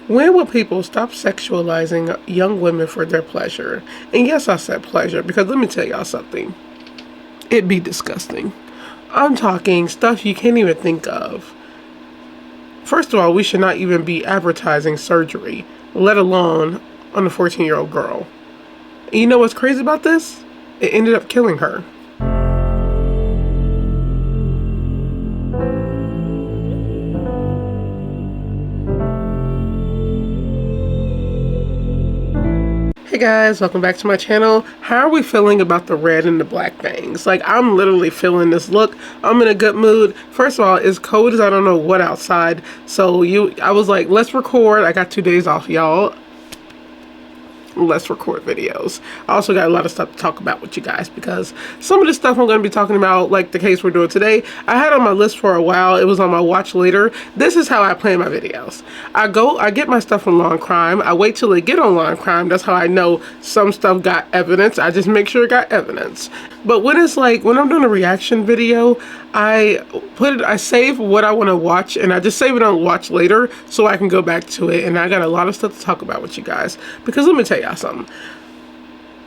When will people stop sexualizing young women for their pleasure? And yes, I said pleasure because let me tell y'all something. It'd be disgusting. I'm talking stuff you can't even think of. First of all, we should not even be advertising surgery, let alone on a 14-year-old girl. And you know what's crazy about this? It ended up killing her. Hey guys, welcome back to my channel. How are we feeling about the red and the black bangs? Like, I'm literally feeling this look. I'm in a good mood. First of all, it's cold as I don't know what outside. So I was like, let's record. I got 2 days off, y'all. Let's record videos. I also got a lot of stuff to talk about with you guys because some of the stuff I'm going to be talking about, like the case we're doing today, I had on my list for a while. It was on my watch later. This is how I plan my videos. I get my stuff from Law and Crime. I wait till they get on Law and Crime. That's how I know some stuff got evidence. I just make sure it got evidence. But when it's like, when I'm doing a reaction video, I save what I want to watch and I just save it on watch later so I can go back to it. And I got a lot of stuff to talk about with you guys because let me tell y'all something.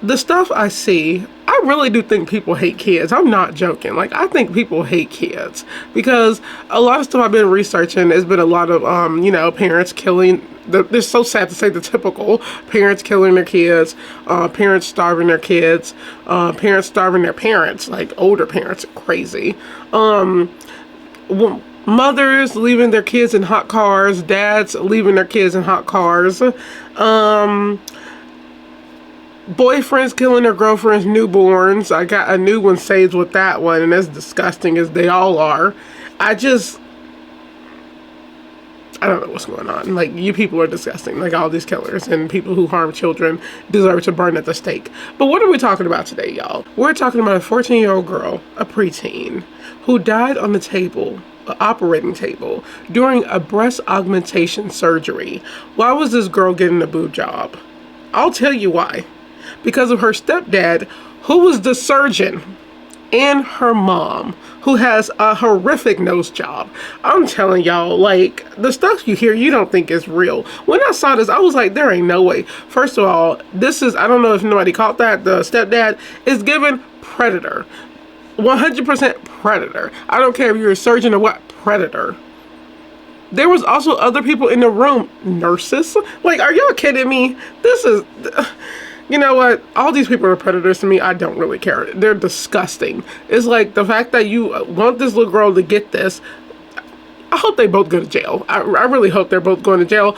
The stuff I see, I really do think people hate kids. I'm not joking. Like, I think people hate kids because a lot of stuff I've been researching has been a lot of, parents killing. It's so sad to say the typical parents killing their kids, parents starving their kids, parents starving their parents, like older parents, crazy. Mothers leaving their kids in hot cars, dads leaving their kids in hot cars, boyfriends killing their girlfriends' newborns. I got a new one saved with that one, and as disgusting as they all are, I don't know what's going on. Like, you people are disgusting. Like, all these killers and people who harm children deserve to burn at the stake. But what are we talking about today, y'all? We're talking about a 14-year-old girl, a preteen, who died on the table, an operating table, during a breast augmentation surgery. Why was this girl getting a boob job? I'll tell you why. Because of her stepdad, who was the surgeon, and her mom, who has a horrific nose job. I'm telling y'all, like, the stuff you hear, you don't think is real. When I saw this, I was like, there ain't no way. First of all, this is, I don't know if nobody caught that, the stepdad is given predator. 100% predator. I don't care if you're a surgeon or what, predator. There was also other people in the room, nurses. Like, are y'all kidding me? This is... You know what? All these people are predators to me. I don't really care. They're disgusting. It's like the fact that you want this little girl to get this. I hope they both go to jail. I really hope they're both going to jail.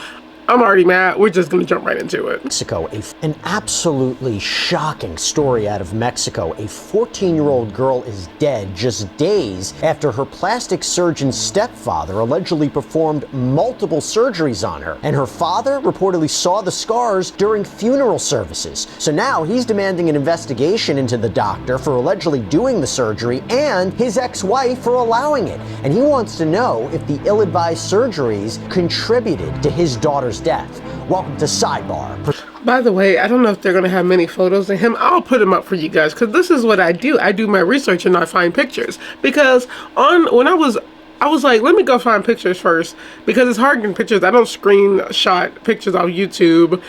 I'm already mad. We're just going to jump right into it. Mexico, an absolutely shocking story out of Mexico. A 14-year-old girl is dead just days after her plastic surgeon's stepfather allegedly performed multiple surgeries on her. And her father reportedly saw the scars during funeral services. So now he's demanding an investigation into the doctor for allegedly doing the surgery and his ex-wife for allowing it. And he wants to know if the ill-advised surgeries contributed to his daughter's death. Welcome to Sidebar. By the way, I don't know if they're going to have many photos of him. I'll put them up for you guys because this is what I do. I do my research and I find pictures. Because when I was like, let me go find pictures first because it's hard getting pictures. I don't screenshot pictures off YouTube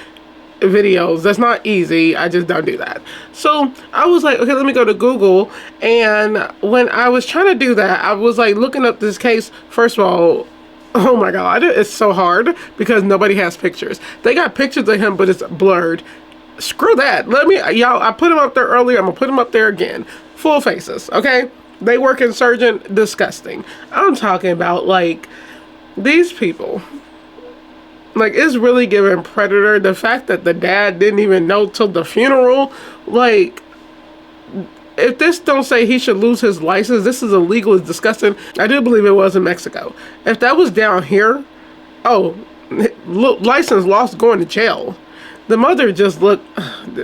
videos. That's not easy. I just don't do that. So I was like, okay, let me go to Google. And when I was trying to do that, I was like looking up this case. First of all, oh my God, it's so hard because nobody has pictures. They got pictures of him, but it's blurred. Screw that. Y'all, I put him up there earlier. I'm gonna put him up there again. Full faces, okay? They work in surgeon, disgusting. I'm talking about, like, these people. Like, it's really giving predator. The fact that the dad didn't even know till the funeral, like, if this don't say he should lose his license, this is illegal, it's disgusting. I do believe it was in Mexico. If that was down here, oh, license lost, going to jail. The mother just looked,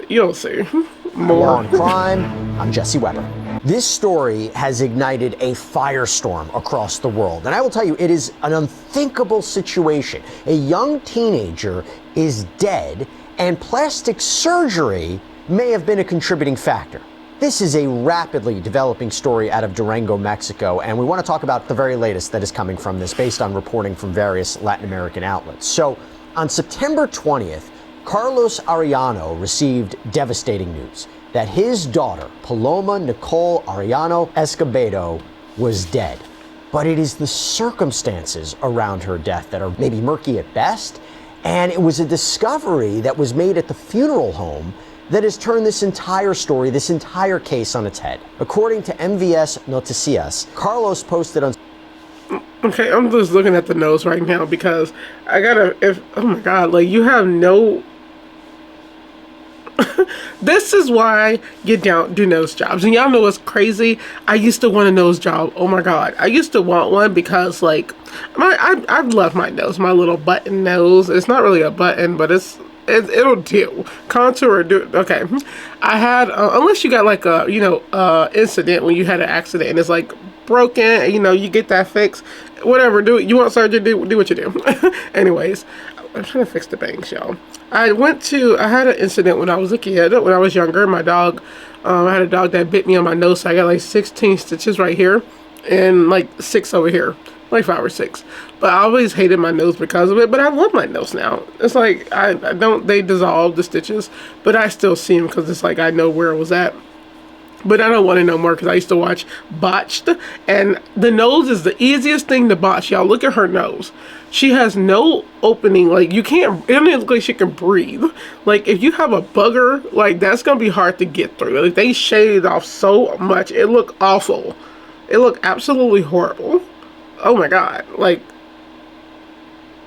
you'll see. More. On Crime, I'm Jesse Weber. This story has ignited a firestorm across the world. And I will tell you, it is an unthinkable situation. A young teenager is dead, and plastic surgery may have been a contributing factor. This is a rapidly developing story out of Durango, Mexico, and we want to talk about the very latest that is coming from this based on reporting from various Latin American outlets. So On September 20th, Carlos Arellano received devastating news that his daughter, Paloma Nicole Arellano Escobedo, was dead. But it is the circumstances around her death that are maybe murky at best, and it was a discovery that was made at the funeral home that has turned this entire story, this entire case on its head. According to MVS Noticias, Carlos posted on... Okay, I'm just looking at the nose right now because oh my God, like you have no... This is why you don't do nose jobs. And y'all know what's crazy? I used to want a nose job. Oh my God. I used to want one because like, I love my nose, my little button nose. It's not really a button, but it'll do. Contour do. Okay. I had, unless you got like a, incident when you had an accident and it's like broken, you get that fixed. Whatever, you want surgery, do what you do. Anyways, I'm trying to fix the bangs, y'all. I had an incident when I was a kid, when I was younger. My dog, I had a dog that bit me on my nose, so I got like 16 stitches right here and like 6 over here, like 5 or 6. But I always hated my nose because of it, but I love my nose now. It's like, they dissolve the stitches, but I still see them because it's like I know where it was at. But I don't want to know more because I used to watch Botched, and the nose is the easiest thing to botch. Y'all, look at her nose. She has no opening. Like, it doesn't look like she can breathe. Like, if you have a booger, like, that's going to be hard to get through. Like, they shaved off so much. It looked awful. It looked absolutely horrible. Oh my God. Like,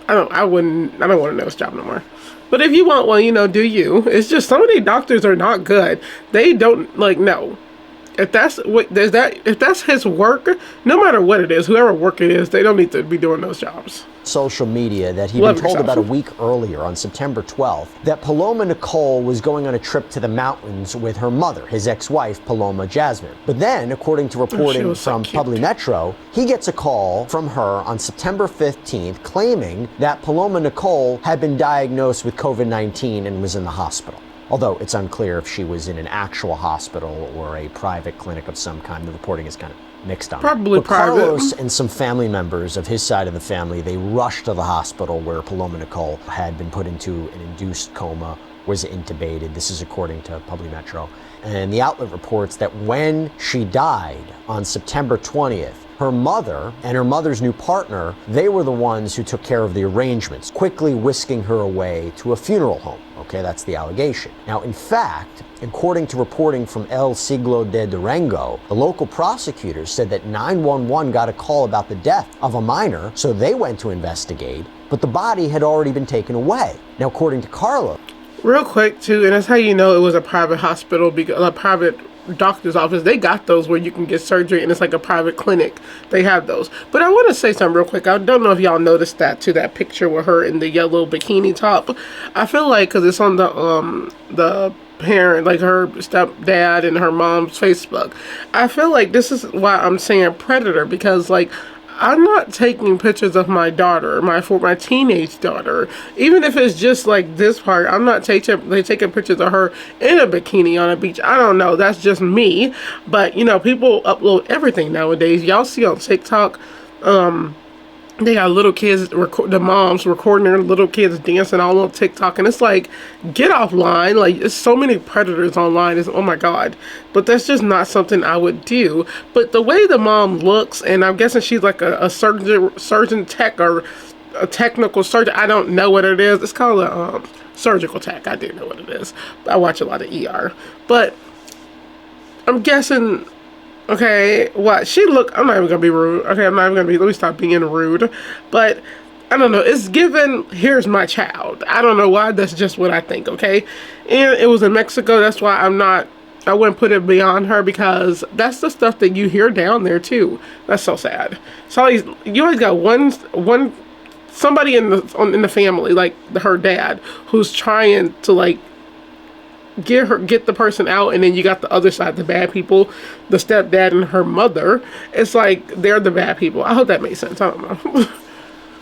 I don't want a nose job no more. But if you want one, do you. It's just some of these doctors are not good. They don't, like, no. If that's his work, no matter what it is, whoever work it is, they don't need to be doing those jobs. Social media that he'd been told about a week earlier on September 12th that Paloma Nicole was going on a trip to the mountains with her mother, his ex-wife, Paloma Jasmine. But then, according to reporting from Publi Metro, he gets a call from her on September 15th claiming that Paloma Nicole had been diagnosed with COVID-19 and was in the hospital. Although it's unclear if she was in an actual hospital or a private clinic of some kind. The reporting is kind of mixed on Probably but private. Carlos and some family members of his side of the family, they rushed to the hospital where Paloma Nicole had been put into an induced coma, was intubated. This is according to Publi Metro. And the outlet reports that when she died on September 20th, her mother and her mother's new partner, they were the ones who took care of the arrangements, quickly whisking her away to a funeral home. Okay, that's the allegation. Now, in fact, according to reporting from El Siglo de Durango, the local prosecutors said that 911 got a call about the death of a minor, so they went to investigate, but the body had already been taken away. Now, according to Carlos... Real quick, too, and that's how you know it was a private hospital, because a private doctor's office. They got those where you can get surgery and it's like a private clinic. They have those. But I want to say something real quick. I don't know if y'all noticed that picture with her in the yellow bikini top. I feel like because it's on the parent, like her stepdad and her mom's Facebook. I feel like this is why I'm saying predator, because like I'm not taking pictures of my daughter, my teenage daughter, even if it's just like this part. I'm not taking pictures of her in a bikini on a beach. I don't know. That's just me. But people upload everything nowadays. Y'all see on TikTok, they got little kids, the moms recording their little kids dancing all on TikTok, and it's like, get offline. Like, there's so many predators online. It's, oh my God. But that's just not something I would do. But the way the mom looks, and I'm guessing she's like a surgeon tech or a technical surgeon. I don't know what it is. It's called a surgical tech. I do know what it is. I watch a lot of ER. But I'm guessing... Okay, what? I'm not even gonna be rude. Okay, I'm not even gonna be, let me stop being rude. But, I don't know, it's given, here's my child. I don't know why, that's just what I think, okay? And it was in Mexico, that's why I wouldn't put it beyond her, because that's the stuff that you hear down there too. That's so sad. So you always got somebody in the family, like her dad, who's trying to like, get the person out, and then you got the other side, the bad people, the stepdad and her mother. It's like they're the bad people. I hope that makes sense. I don't know.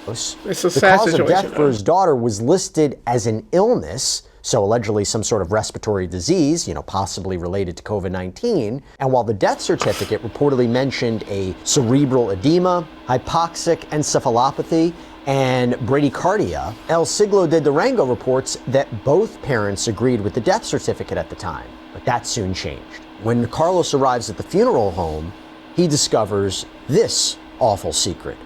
It's a sad situation. The cause of death for his daughter was listed as an illness, so allegedly some sort of respiratory disease, possibly related to COVID-19. And while the death certificate reportedly mentioned a cerebral edema, hypoxic encephalopathy, and bradycardia, El Siglo de Durango reports that both parents agreed with the death certificate at the time, but that soon changed. When Carlos arrives at the funeral home, he discovers this awful secret,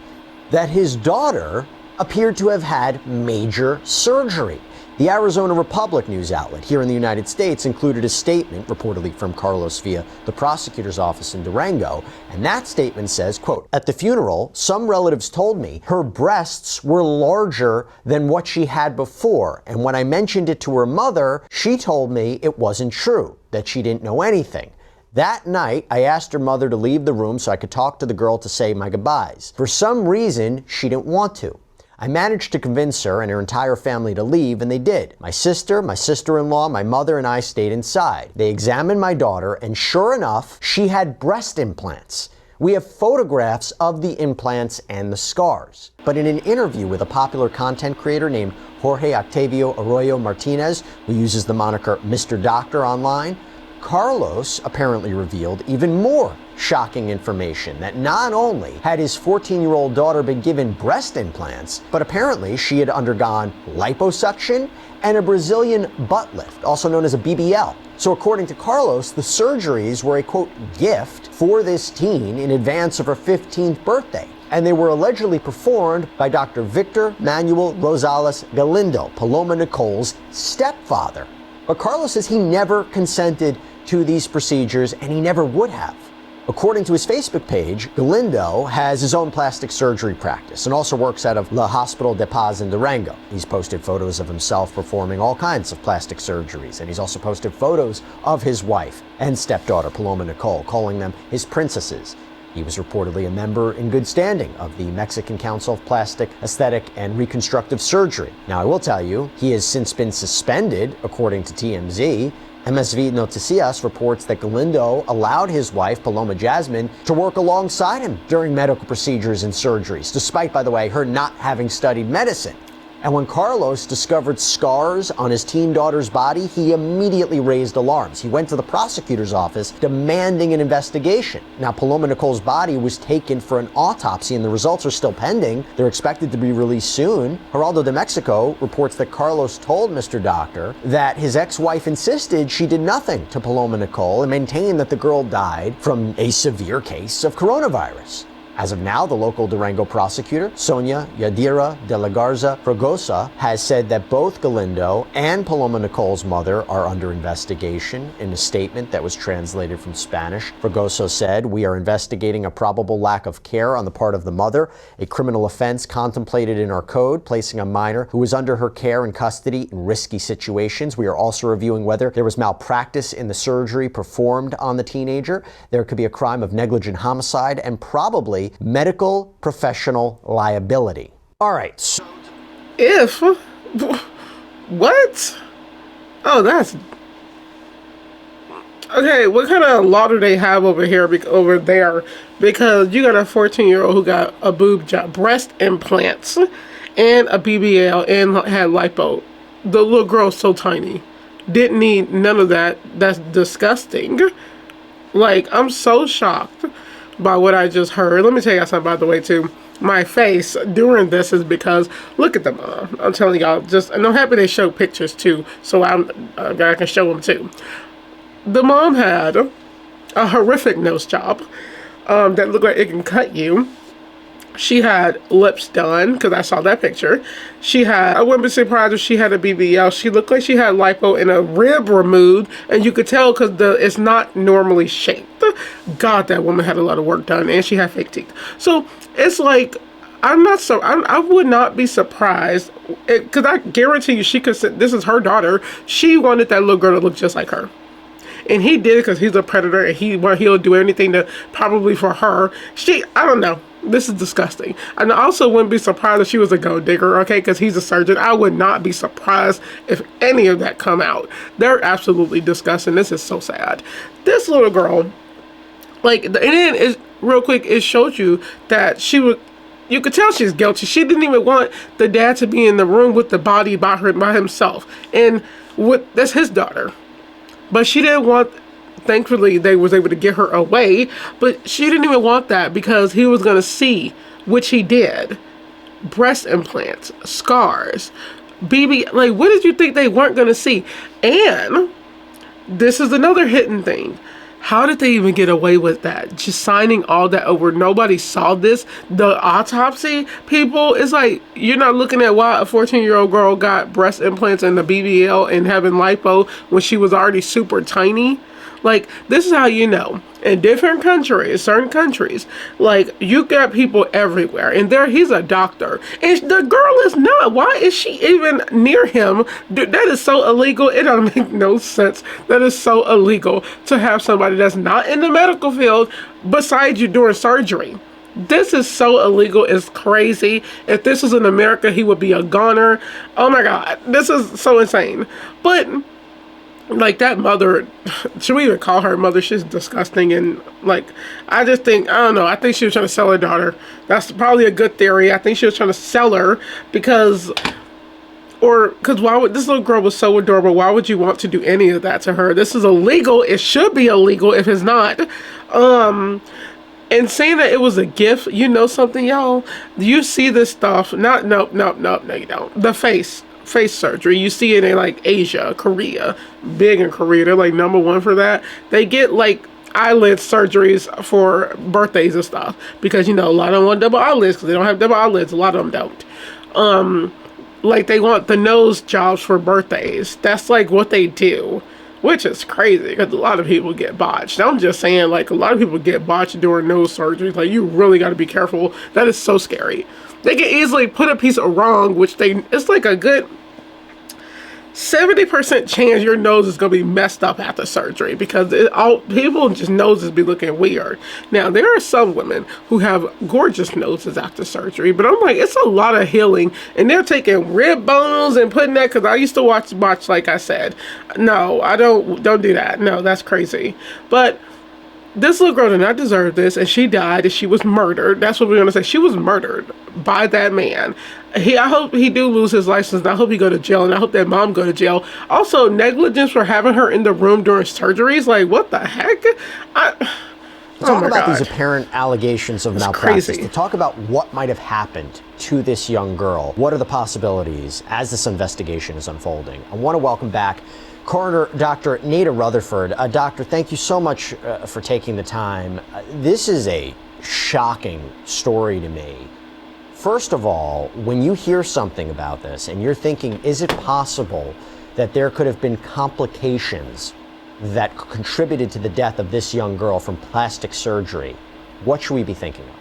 that his daughter appeared to have had major surgery. The Arizona Republic news outlet here in the United States included a statement, reportedly from Carlos via the prosecutor's office in Durango, and that statement says, quote, "At the funeral, some relatives told me her breasts were larger than what she had before, and when I mentioned it to her mother, she told me it wasn't true, that she didn't know anything. That night, I asked her mother to leave the room so I could talk to the girl to say my goodbyes. For some reason, she didn't want to. I managed to convince her and her entire family to leave, and they did. My sister, my sister-in-law, my mother, and I stayed inside. They examined my daughter, and sure enough, she had breast implants. We have photographs of the implants and the scars." But in an interview with a popular content creator named Jorge Octavio Arroyo Martinez, who uses the moniker Mr. Doctor online, Carlos apparently revealed even more shocking information, that not only had his 14-year-old daughter been given breast implants, but apparently she had undergone liposuction and a Brazilian butt lift, also known as a BBL. So according to Carlos, the surgeries were a, quote, gift for this teen in advance of her 15th birthday. And they were allegedly performed by Dr. Victor Manuel Rosales Galindo, Paloma Nicole's stepfather. But Carlos says he never consented to these procedures, and he never would have. According to his Facebook page, Galindo has his own plastic surgery practice and also works out of La Hospital de Paz in Durango. He's posted photos of himself performing all kinds of plastic surgeries, and he's also posted photos of his wife and stepdaughter, Paloma Nicole, calling them his princesses. He was reportedly a member in good standing of the Mexican Council of Plastic, Aesthetic, and Reconstructive Surgery. Now, I will tell you, he has since been suspended, according to TMZ. MSV Noticias reports that Galindo allowed his wife, Paloma Jasmine, to work alongside him during medical procedures and surgeries, despite, by the way, her not having studied medicine. And when Carlos discovered scars on his teen daughter's body, he immediately raised alarms. He went to the prosecutor's office demanding an investigation. Now, Paloma Nicole's body was taken for an autopsy, and the results are still pending. They're expected to be released soon. Geraldo de Mexico reports that Carlos told Mr. Doctor that his ex-wife insisted she did nothing to Paloma Nicole and maintained that the girl died from a severe case of coronavirus. As of now, the local Durango prosecutor, Sonia Yadira de la Garza Fragosa, has said that both Galindo and Paloma Nicole's mother are under investigation. In a statement that was translated from Spanish, Fragoso said, "We are investigating a probable lack of care on the part of the mother, a criminal offense contemplated in our code, placing a minor who is under her care and custody in risky situations. We are also reviewing whether there was malpractice in the surgery performed on the teenager. There could be a crime of negligent homicide and probably medical professional liability." All right. If what? Oh, that's okay. What kind of law do they have over here, over there? Because you got a 14-year-old who got a boob job, breast implants, and a BBL, and had lipo. The little girl's so tiny, didn't need none of that. That's disgusting. Like, I'm so shocked by what I just heard. Let me tell y'all something, by the way, too. My face during this is because, look at the mom. I'm telling y'all, and I'm happy they show pictures, too, so I can show them, too. The mom had a horrific nose job that looked like it can cut you. She had lips done, because I saw that picture. I wouldn't be surprised if she had a BBL. She looked like she had lipo and a rib removed, and you could tell because it's not normally shaped. God, that woman had a lot of work done, and she had fake teeth. So it's like, I would not be surprised, because I guarantee you she could say, this is her daughter. She wanted that little girl to look just like her. And he did it because he's a predator, and he'll do anything probably for her. I don't know. This is disgusting. And I also wouldn't be surprised if she was a gold digger, okay, because he's a surgeon. I would not be surprised if any of that come out. They're absolutely disgusting. This is so sad. This little girl, like, and then real quick, it showed you that you could tell she's guilty. She didn't even want the dad to be in the room with the body by himself. And that's his daughter. But she didn't want, thankfully they was able to get her away, but she didn't even want that because he was going to see, which he did. breast implants, scars, like, what did you think they weren't going to see? And this is another hidden thing. How did they even get away with that? Just signing all that over. Nobody saw this. The autopsy people, it's like, you're not looking at why a 14-year-old girl got breast implants and the BBL and having lipo when she was already super tiny. Like, this is how you know. In different countries, certain countries, like, you got people everywhere. And there, he's a doctor. And the girl is not. Why is she even near him? Dude, that is so illegal. It don't make no sense. That is so illegal to have somebody that's not in the medical field beside you during surgery. This is so illegal. It's crazy. If this was in America, he would be a goner. Oh my God. This is so insane. But like, that mother, should we even call her mother? She's disgusting. And like, I just think, I don't know, I think she was trying to sell her daughter. That's probably a good theory. I think she was trying to sell her because why would, this little girl was so adorable. Why would you want to do any of that to her? This is illegal. It should be illegal if it's not. And saying that it was a gift, you know something, y'all? You see this stuff, no, you don't. The face surgery, you see it in like Asia, Korea, big in Korea. They're like #1 for that. They get like eyelid surgeries for birthdays and stuff because, you know, a lot of them want double eyelids because they don't have double eyelids. A lot of them don't. Like, they want the nose jobs for birthdays. That's like what they do, which is crazy because a lot of people get botched. I'm just saying, like, a lot of people get botched during nose surgeries. Like, you really got to be careful. That is so scary. They can easily put a piece of wrong, which it's like a good 70% chance your nose is going to be messed up after surgery because people just noses be looking weird. Now, there are some women who have gorgeous noses after surgery, but I'm like, it's a lot of healing, and they're taking rib bones and putting that, because I used to watch, like I said. No, I don't do that. No, that's crazy. But this little girl did not deserve this, and she died, and she was murdered. That's what we're going to say. She was murdered by that man. I hope he do lose his license, and I hope he go to jail, and I hope that mom go to jail. Also, negligence for having her in the room during surgeries. Like, what the heck? Talk about these apparent allegations of malpractice. To talk about what might have happened to this young girl. What are the possibilities as this investigation is unfolding? I want to welcome back Coroner Dr. Nada Rutherford. Doctor, thank you so much for taking the time. This is a shocking story to me. First of all, when you hear something about this and you're thinking, is it possible that there could have been complications that contributed to the death of this young girl from plastic surgery, what should we be thinking of?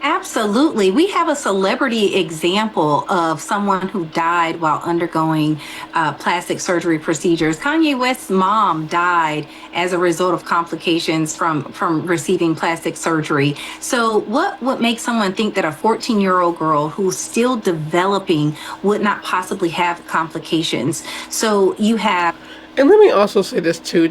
Absolutely. We have a celebrity example of someone who died while undergoing plastic surgery procedures. Kanye West's mom died as a result of complications from receiving plastic surgery. So what would make someone think that a 14-year-old girl who's still developing would not possibly have complications? So you have... And let me also say this too,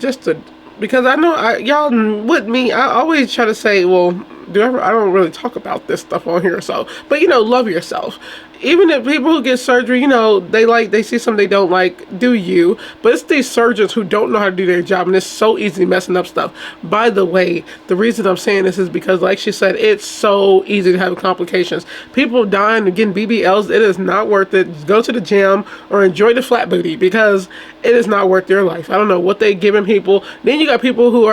because I know y'all with me, I always try to say, well, I don't really talk about this stuff on here, so, but you know, love yourself. Even if people who get surgery, you know, they see something they don't like, do you? But it's these surgeons who don't know how to do their job, and it's so easy messing up stuff. By the way, the reason I'm saying this is because, like she said, it's so easy to have complications. People dying and getting BBLs, it is not worth it. Just go to the gym or enjoy the flat booty because it is not worth their life. I don't know what they giving people. Then you got people who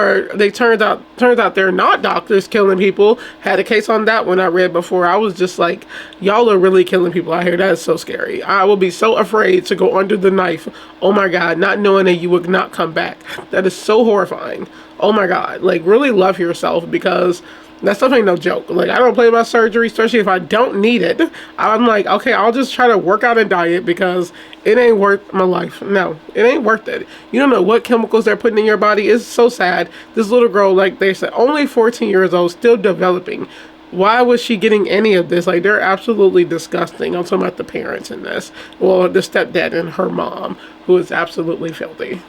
turns out they're not doctors killing people. Had a case on that one I read before. I was just like, y'all are really killing people out here. That is so scary. I will be so afraid to go under the knife. Oh my God, not knowing that you would not come back. That is so horrifying. Oh my God, like, really love yourself, because that stuff ain't no joke. Like, I don't play about surgery, especially if I don't need it. I'm like, okay, I'll just try to work out and diet because it ain't worth my life. No, it ain't worth it. You don't know what chemicals they're putting in your body. It's so sad. This little girl, like they said, only 14 years old, still developing. Why was she getting any of this? Like, they're absolutely disgusting. I'm talking about the parents in this. Well, the stepdad and her mom, who is absolutely filthy.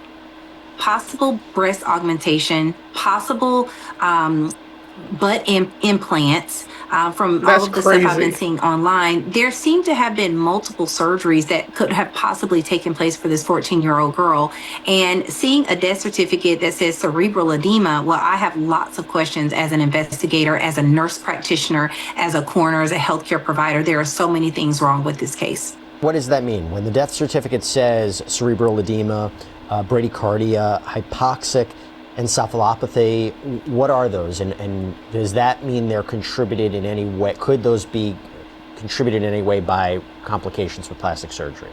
Possible breast augmentation, possible butt implants, From all That's of the stuff I've been crazy. seeing online, there seem to have been multiple surgeries that could have possibly taken place for this 14-year-old girl. And seeing a death certificate that says cerebral edema, well, I have lots of questions as an investigator, as a nurse practitioner, as a coroner, as a healthcare provider. There are so many things wrong with this case. What does that mean? When the death certificate says cerebral edema, bradycardia, hypoxic encephalopathy, what are those? And does that mean they're contributed in any way? Could those be contributed in any way by complications with plastic surgery?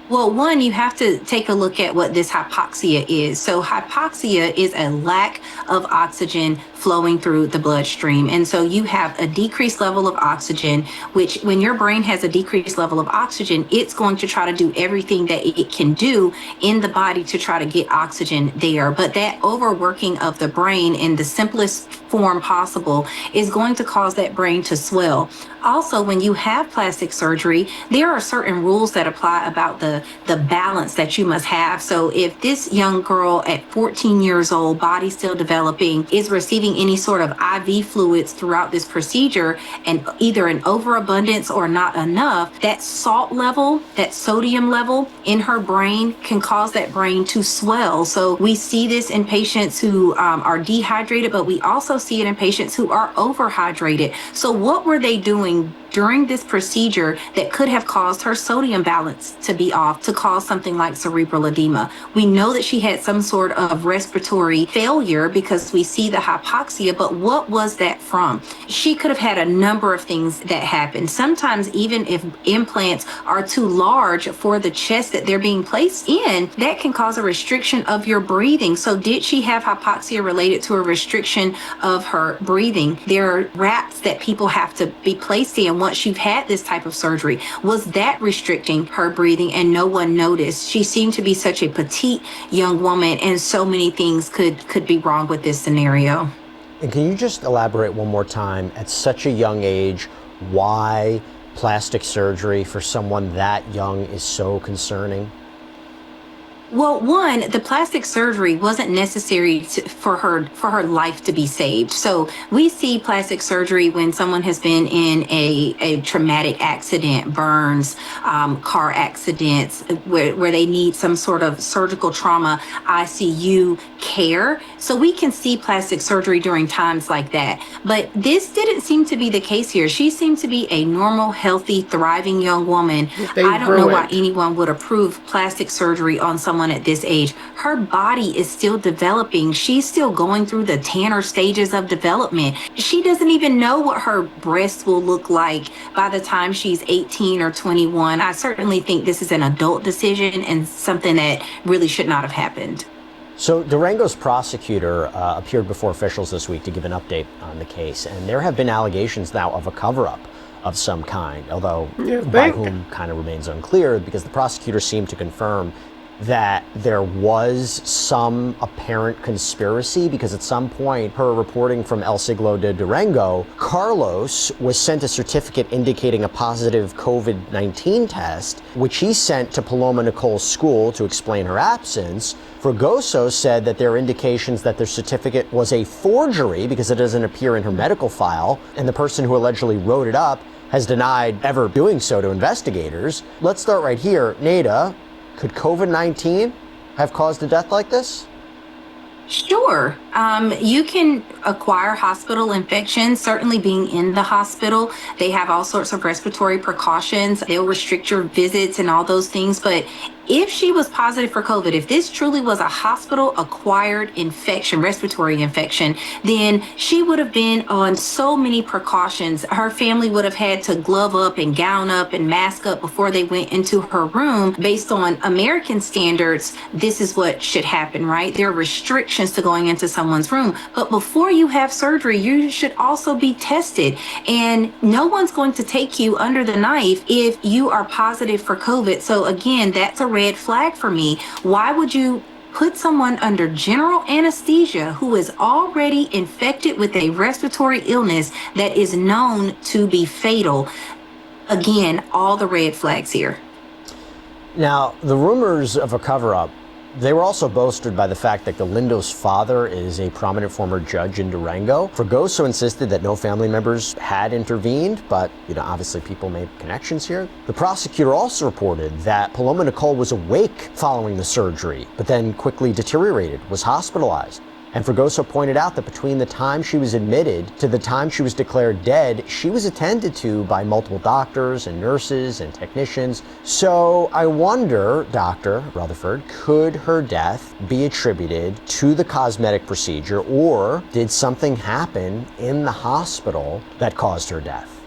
Well, one, you have to take a look at what this hypoxia is. So hypoxia is a lack of oxygen flowing through the bloodstream. And so you have a decreased level of oxygen, which when your brain has a decreased level of oxygen, it's going to try to do everything that it can do in the body to try to get oxygen there. But that overworking of the brain in the simplest form possible is going to cause that brain to swell. Also, when you have plastic surgery, there are certain rules that apply about the balance that you must have. So if this young girl at 14 years old, body still developing, is receiving any sort of IV fluids throughout this procedure and either an overabundance or not enough, that salt level, that sodium level in her brain can cause that brain to swell. So we see this in patients who are dehydrated, but we also see it in patients who are overhydrated. So what were they doing during this procedure that could have caused her sodium balance to be off, to cause something like cerebral edema? We know that she had some sort of respiratory failure because we see the hypoxia, but what was that from? She could have had a number of things that happened. Sometimes even if implants are too large for the chest that they're being placed in, that can cause a restriction of your breathing. So did she have hypoxia related to a restriction of her breathing? There are wraps that people have to be placed in once you've had this type of surgery. Was that restricting her breathing and no one noticed? She seemed to be such a petite young woman, and so many things could be wrong with this scenario. And can you just elaborate one more time, at such a young age, why plastic surgery for someone that young is so concerning? Well, one, the plastic surgery wasn't necessary for her life to be saved. So we see plastic surgery when someone has been in a traumatic accident, burns, car accidents, where they need some sort of surgical trauma, ICU care. So we can see plastic surgery during times like that. But this didn't seem to be the case here. She seemed to be a normal, healthy, thriving young woman. I don't know why anyone would approve plastic surgery on someone at this age. Her body is still developing. She's still going through the Tanner stages of development. She doesn't even know what her breasts will look like by the time she's 18 or 21. I certainly think this is an adult decision and something that really should not have happened. So Durango's prosecutor appeared before officials this week to give an update on the case, and there have been allegations now of a cover-up of some kind, although by whom kind of remains unclear, because the prosecutor seemed to confirm that there was some apparent conspiracy, because at some point, per reporting from El Siglo de Durango, Carlos was sent a certificate indicating a positive COVID-19 test, which he sent to Paloma Nicole's school to explain her absence. Fragoso said that there are indications that their certificate was a forgery because it doesn't appear in her medical file, and the person who allegedly wrote it up has denied ever doing so to investigators. Let's start right here. Nada, could COVID-19 have caused a death like this? Sure. You can acquire hospital infections, certainly being in the hospital. They have all sorts of respiratory precautions. They'll restrict your visits and all those things. But if she was positive for COVID, if this truly was a hospital-acquired infection, respiratory infection, then she would have been on so many precautions. Her family would have had to glove up and gown up and mask up before they went into her room. Based on American standards, this is what should happen, right? There are restrictions to going into someone's room. But before you have surgery, you should also be tested. And no one's going to take you under the knife if you are positive for COVID. So again, that's a red flag for me. Why would you put someone under general anesthesia who is already infected with a respiratory illness that is known to be fatal? Again, all the red flags here. Now, the rumors of a cover-up They were also bolstered by the fact that Galindo's father is a prominent former judge in Durango. Fregoso insisted that no family members had intervened, but, obviously people made connections here. The prosecutor also reported that Paloma Nicole was awake following the surgery, but then quickly deteriorated, was hospitalized. And Fregoso pointed out that between the time she was admitted to the time she was declared dead, she was attended to by multiple doctors and nurses and technicians. So I wonder, Dr. Rutherford, could her death be attributed to the cosmetic procedure, or did something happen in the hospital that caused her death?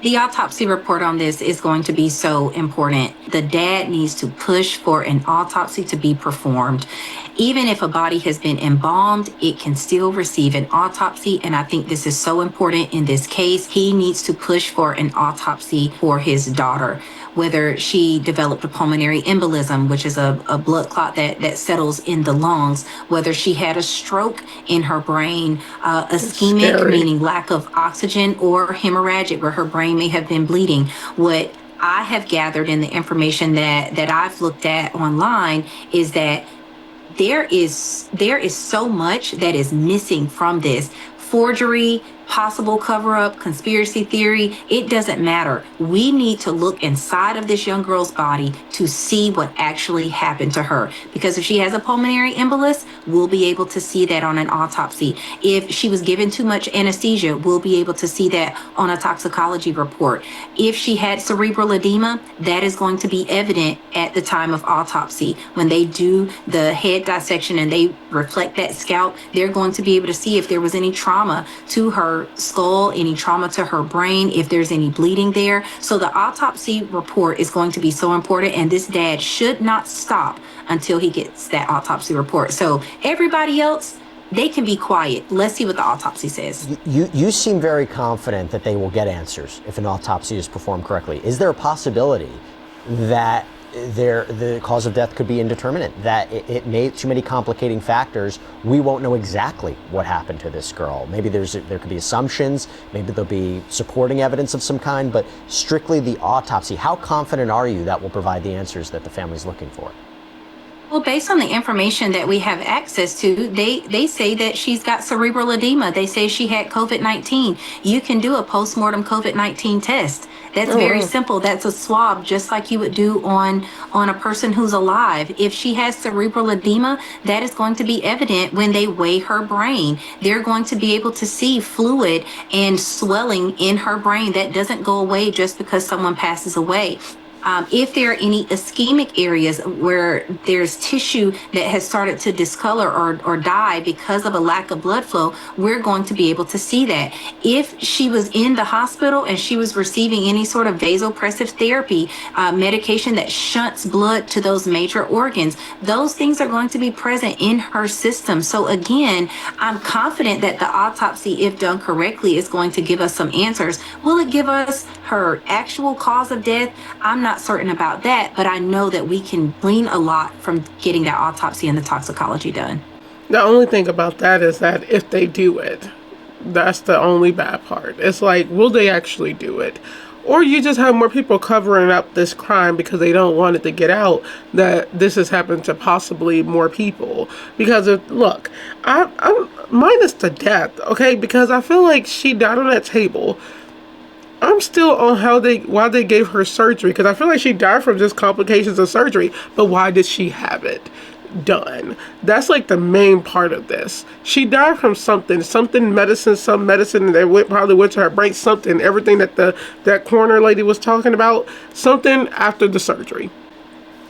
The autopsy report on this is going to be so important. The dad needs to push for an autopsy to be performed. Even if a body has been embalmed, it can still receive an autopsy. And I think this is so important in this case. He needs to push for an autopsy for his daughter, whether she developed a pulmonary embolism, which is a blood clot that settles in the lungs, whether she had a stroke in her brain, ischemic, meaning lack of oxygen, or hemorrhagic, where her brain may have been bleeding. What I have gathered in the information that I've looked at online is that there is so much that is missing from this. Forgery, possible cover-up, conspiracy theory, it doesn't matter. We need to look inside of this young girl's body to see what actually happened to her. Because if she has a pulmonary embolus, we'll be able to see that on an autopsy. If she was given too much anesthesia, we'll be able to see that on a toxicology report. If she had cerebral edema, that is going to be evident at the time of autopsy. When they do the head dissection and they reflect that scalp, they're going to be able to see if there was any trauma to her skull, any trauma to her brain, if there's any bleeding there. So the autopsy report is going to be so important, and this dad should not stop until he gets that autopsy report. So everybody else, they can be quiet. Let's see what the autopsy says. You seem very confident that they will get answers if an autopsy is performed correctly. Is there a possibility that the cause of death could be indeterminate, that it may too many complicating factors? We won't know exactly what happened to this girl. Maybe there could be assumptions, maybe there'll be supporting evidence of some kind, but strictly the autopsy, how confident are you that will provide the answers that the family's looking for? Well, based on the information that we have access to, they say that she's got cerebral edema. They say she had COVID-19. You can do a postmortem COVID-19 test. That's very simple. That's a swab, just like you would do on a person who's alive. If she has cerebral edema, that is going to be evident when they weigh her brain. They're going to be able to see fluid and swelling in her brain that doesn't go away just because someone passes away. If there are any ischemic areas where there's tissue that has started to discolor or die because of a lack of blood flow, we're going to be able to see that. If she was in the hospital and she was receiving any sort of vasopressive therapy, medication that shunts blood to those major organs, those things are going to be present in her system. So again, I'm confident that the autopsy, if done correctly, is going to give us some answers. Will it give us her actual cause of death? I'm not certain about that, but I know that we can glean a lot from getting that autopsy and the toxicology done. The only thing about that is that if they do it, that's the only bad part. It's like, will they actually do it? Or you just have more people covering up this crime because they don't want it to get out that this has happened to possibly more people. Because look, I'm minus the death, okay? Because I feel like she died on that table. I'm still on why they gave her surgery, because I feel like she died from just complications of surgery. But why did she have it done? That's like the main part of this. She died from some medicine that probably went to her brain, everything that that coroner lady was talking about, something after the surgery.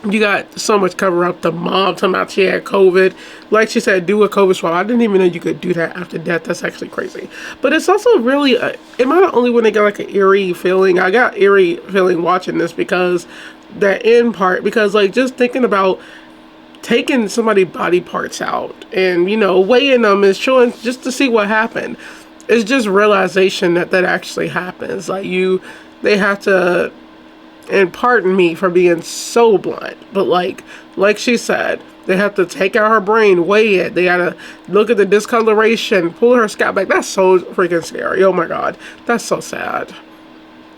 You got so much cover up. The mom talking about she had COVID. Like she said, do a COVID swab. I didn't even know you could do that after death. That's actually crazy. But it's also really, am I the only one that got like an eerie feeling? I got eerie feeling watching this because that end part, because like just thinking about taking somebody's body parts out and, weighing them and showing just to see what happened. It's just realization that actually happens. Like they have to, and pardon me for being so blunt, but like she said, they have to take out her brain, weigh it. They gotta look at the discoloration, pull her scalp back. That's so freaking scary. Oh my God. That's so sad.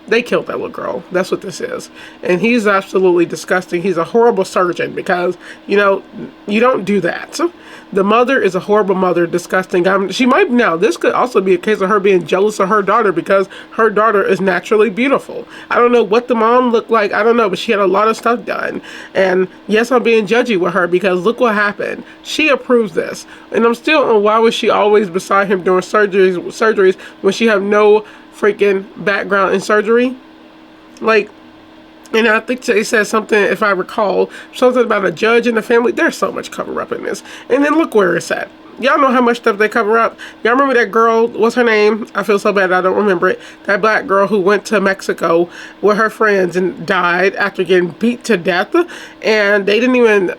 They killed that little girl. That's what this is. And he's absolutely disgusting. He's a horrible surgeon because, you know, you don't do that. The mother is a horrible mother, disgusting. She might, now, this could also be a case of her being jealous of her daughter because her daughter is naturally beautiful. I don't know what the mom looked like. I don't know, but she had a lot of stuff done. And yes, I'm being judgy with her because look what happened. She approves this. And I'm still on why was she always beside him during surgeries when she have no freaking background in surgery. Like, and I think they said something, if I recall, something about a judge in the family. There's so much cover up in this. And then look where it's at. Y'all know how much stuff they cover up. Y'all remember that girl, what's her name? I feel so bad I don't remember it. That black girl who went to Mexico with her friends and died after getting beat to death. And they wouldn't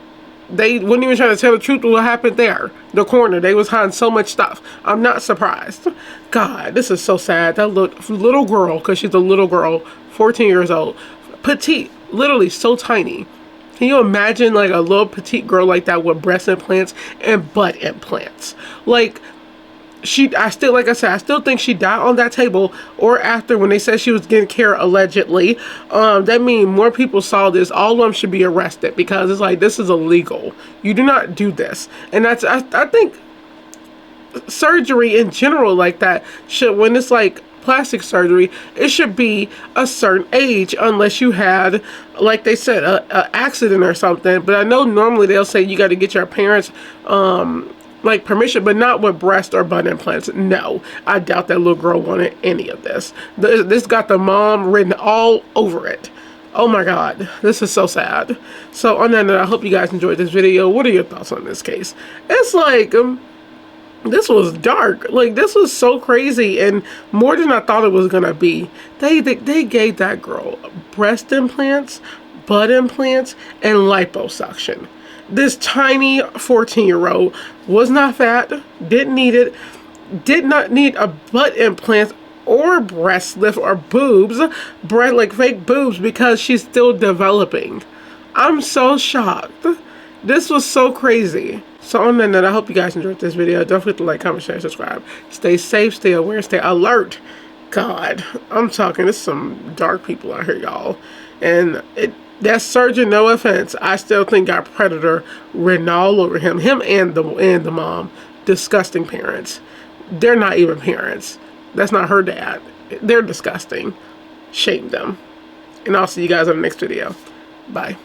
even try to tell the truth of what happened there. The coroner, they was hiding so much stuff. I'm not surprised. God, this is so sad. That little girl, because she's a little girl, 14 years old, petite, literally so tiny. Can you imagine like a little petite girl like that with breast implants and butt implants? Like, I still think she died on that table or after when they said she was getting care allegedly. That means more people saw this. All of them should be arrested because it's like, this is illegal. You do not do this. And I think surgery in general like that should, when it's like plastic surgery, it should be a certain age unless you had, like they said, a accident or something. But I know normally they'll say you got to get your parents like permission, but not with breast or butt implants. No, I doubt that little girl wanted any of this. This got the mom written all over it. Oh my God, this is so sad. So on that note, I hope you guys enjoyed this video. What are your thoughts on this case? It's like, this was dark. Like, this was so crazy and more than I thought it was gonna be. They gave that girl breast implants, butt implants, and liposuction. This tiny 14-year-old was not fat, didn't need it, did not need a butt implant or breast lift or boobs, like fake boobs, because she's still developing. I'm so shocked. This was so crazy. So on that note, I hope you guys enjoyed this video. Don't forget to like, comment, share, subscribe. Stay safe, stay aware, stay alert. God, I'm talking, there's some dark people out here, y'all. And that surgeon, no offense, I still think got predator written all over him. Him and the mom. Disgusting parents. They're not even parents. That's not her dad. They're disgusting. Shame them. And I'll see you guys on the next video. Bye.